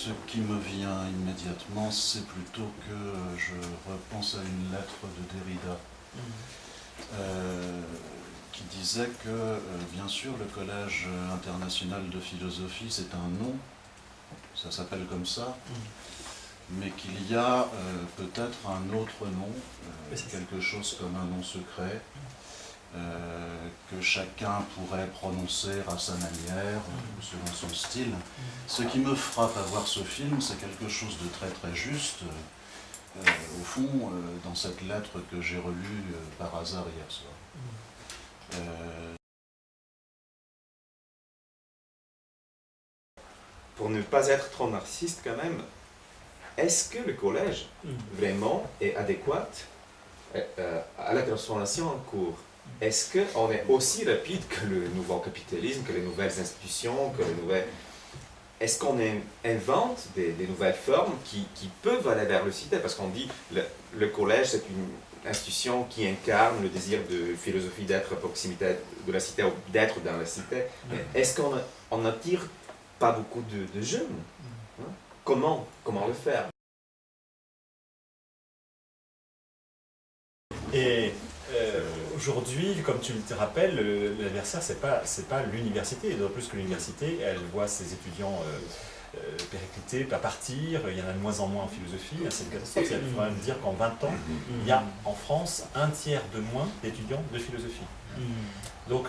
Ce qui me vient immédiatement, c'est plutôt que je repense à une lettre de Derrida qui disait que, bien sûr, le Collège international de philosophie, c'est un nom, ça s'appelle comme ça, mais qu'il y a peut-être un autre nom, quelque chose comme un nom secret, que chacun pourrait prononcer à sa manière, selon son style. Ce qui me frappe à voir ce film, c'est quelque chose de très très juste. Au fond, dans cette lettre que j'ai relue par hasard hier soir. Pour ne pas être trop narcissiste quand même, est-ce que le collège vraiment est adéquat à la transformation en cours? Est-ce qu'on est aussi rapide que le nouveau capitalisme, que les nouvelles institutions, que les nouvelles... Est-ce qu'on invente des nouvelles formes qui peuvent aller vers le cité? Parce qu'on dit le collège, c'est une institution qui incarne le désir de philosophie d'être à proximité de la cité, ou d'être dans la cité. Mais est-ce qu'on n'attire pas beaucoup de jeunes? Comment le faire? Et aujourd'hui, comme tu te rappelles, l'adversaire, c'est pas l'université. D'autant plus que l'université, elle voit ses étudiants péricliter, pas partir. Il y en a de moins en moins en philosophie. C'est une catastrophe. Il faut même dire qu'en 20 ans, il y a en France un tiers de moins d'étudiants de philosophie. Donc,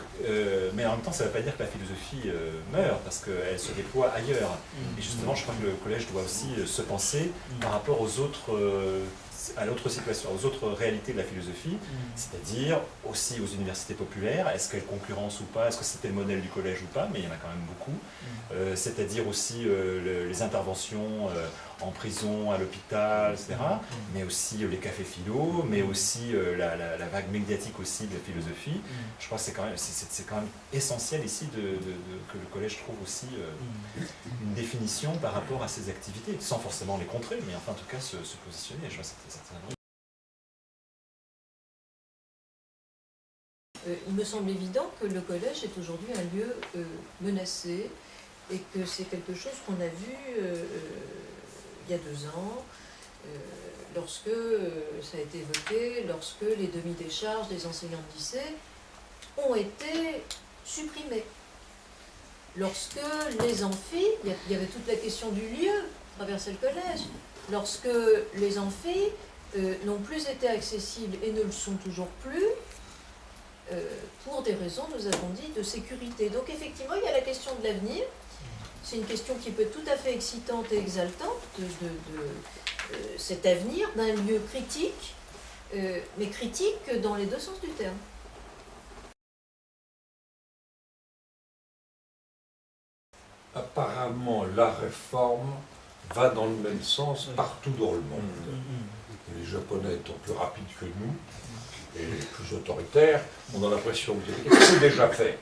mais en même temps, ça ne veut pas dire que la philosophie meurt, parce qu'elle se déploie ailleurs. Et justement, je crois que le collège doit aussi se penser par rapport aux autres, à l'autre situation, aux autres réalités de la philosophie, c'est-à-dire aussi aux universités populaires. Est-ce qu'elles concurrencent ou pas? Est-ce que c'était le modèle du collège ou pas? Mais il y en a quand même beaucoup. C'est-à-dire aussi les interventions en prison, à l'hôpital, etc. Mais aussi les cafés philo, mais aussi la vague médiatique aussi de la philosophie. Je crois que c'est quand même essentiel ici que le collège trouve aussi une définition par rapport à ses activités, sans forcément les contrer, mais enfin en tout cas se positionner. Je crois que c'est certainement... Il me semble évident que le collège est aujourd'hui un lieu menacé et que c'est quelque chose qu'on a vu il y a 2 ans, lorsque ça a été évoqué, lorsque les demi-décharges des enseignants de lycée ont été supprimés. Lorsque les amphis, il y avait toute la question du lieu, traverser le collège, lorsque les amphis n'ont plus été accessibles et ne le sont toujours plus, pour des raisons, nous avons dit, de sécurité. Donc effectivement, il y a la question de l'avenir. C'est une question qui peut être tout à fait excitante et exaltante de cet avenir d'un lieu critique, mais critique dans les 2 sens du terme. Apparemment, la réforme va dans le même sens partout dans le monde. Les Japonais étant plus rapides que nous, et plus autoritaires, on a l'impression que c'est déjà fait.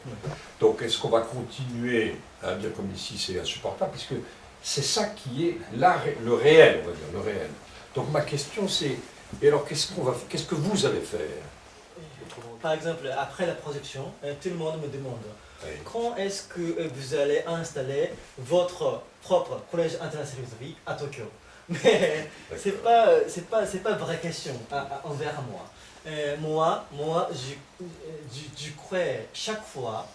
Donc est-ce qu'on va continuer à dire comme ici c'est insupportable, puisque c'est ça qui est le réel, on va dire, le réel. Donc ma question c'est, et alors qu'est-ce que vous allez faire? Par exemple, après la projection, tout le monde me demande quand est-ce que vous allez installer votre propre collège international de philosophie à Tokyo? Mais c'est pas vraie question envers moi. Moi, je crois chaque fois,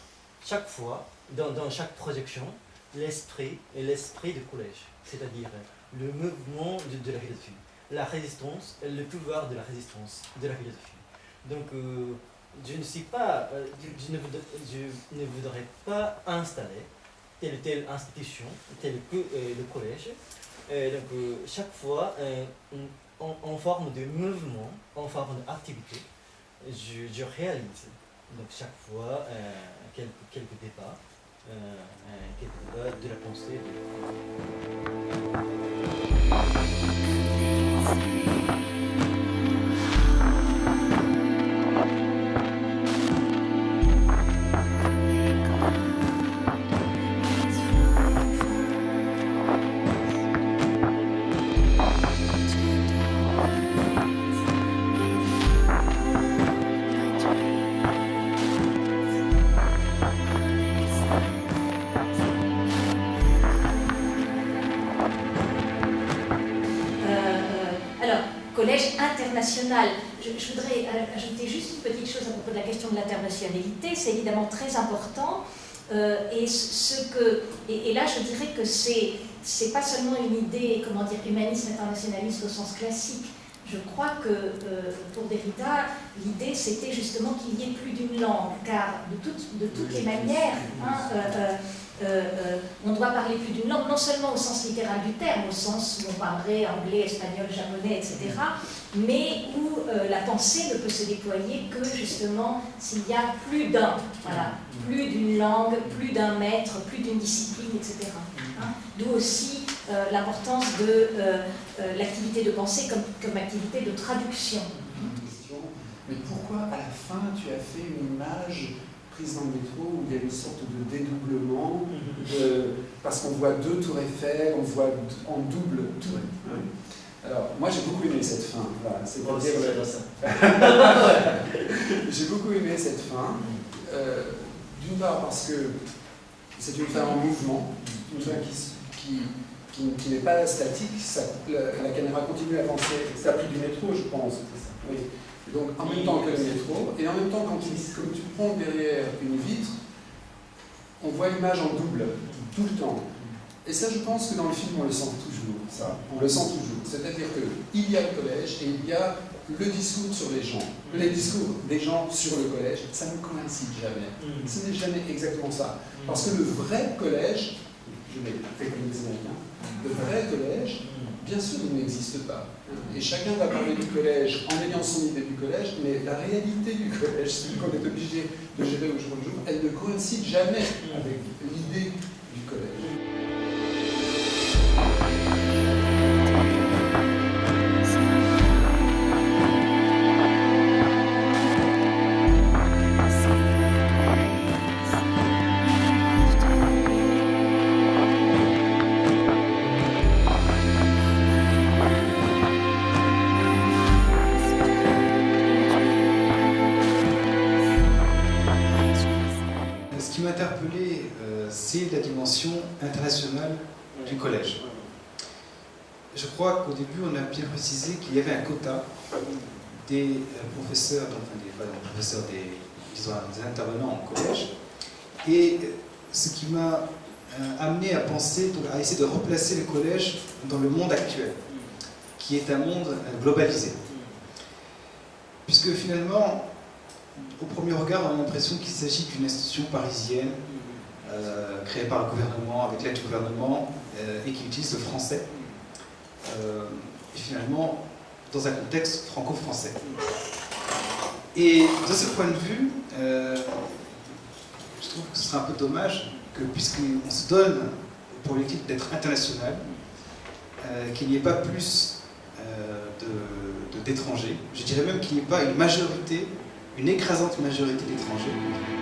dans chaque projection, l'esprit du collège, c'est-à-dire le mouvement de la philosophie, la résistance, le pouvoir de la résistance de la philosophie. Donc, je ne voudrais pas installer telle ou telle institution, tel que le collège. Donc, chaque fois, en forme de mouvement, en forme d'activité, je réalise. Donc chaque fois, quelques débats de la pensée. collège international. Je voudrais ajouter juste une petite chose à propos de la question de l'internationalité. C'est évidemment très important. Et là, je dirais que c'est pas seulement une idée, comment dire, humaniste, internationaliste au sens classique. Je crois que pour Derrida, l'idée c'était justement qu'il n'y ait plus d'une langue, car de toutes les manières, on doit parler plus d'une langue, non seulement au sens littéral du terme, au sens où on parlerait anglais, espagnol, japonais, etc., mais où la pensée ne peut se déployer que justement s'il y a plus d'un, voilà, plus d'une langue, plus d'un maître, plus d'une discipline, etc. D'où aussi l'importance de l'activité de pensée comme activité de traduction. Mais pourquoi à la fin tu as fait une image prise dans le métro où il y a une sorte de dédoublement, parce qu'on voit 2 tours Eiffel, on voit en double tout. Alors, moi j'ai beaucoup aimé cette fin. Voilà, j'ai beaucoup aimé cette fin. D'une part parce que c'est une fin en mouvement, une fin qui n'est pas statique, la caméra continue à avancer. C'est appris du métro, je pense. Oui. Donc en même temps que le métro, et en même temps quand tu prends derrière une vitre, on voit l'image en double, tout le temps. Et ça, je pense que dans le film, on le sent toujours, ça. On le sent toujours. C'est-à-dire qu'il y a le collège et il y a le discours sur les gens. Les discours des gens sur le collège, ça ne coïncide jamais. Ce n'est jamais exactement ça. Parce que le vrai collège, je l'ai fait comme les Américains, le vrai collège, bien sûr, il n'existe pas. Et chacun va parler du collège en ayant son idée du collège, mais la réalité du collège, celui qu'on est obligé de gérer au jour le jour, elle ne coïncide jamais avec l'idée du collège. C'est la dimension internationale du collège. Je crois qu'au début, on a bien précisé qu'il y avait un quota des professeurs, des intervenants en collège. Et ce qui m'a amené à penser, à essayer de replacer le collège dans le monde actuel, qui est un monde globalisé. Puisque finalement, au premier regard, on a l'impression qu'il s'agit d'une institution parisienne, créée par le gouvernement, avec l'aide du gouvernement, et qui utilise le français, et finalement dans un contexte franco-français. Et de ce point de vue, je trouve que ce serait un peu dommage que, puisqu'on se donne pour l'objectif d'être international, qu'il n'y ait pas plus d'étrangers. Je dirais même qu'il n'y ait pas une majorité, une écrasante majorité d'étrangers.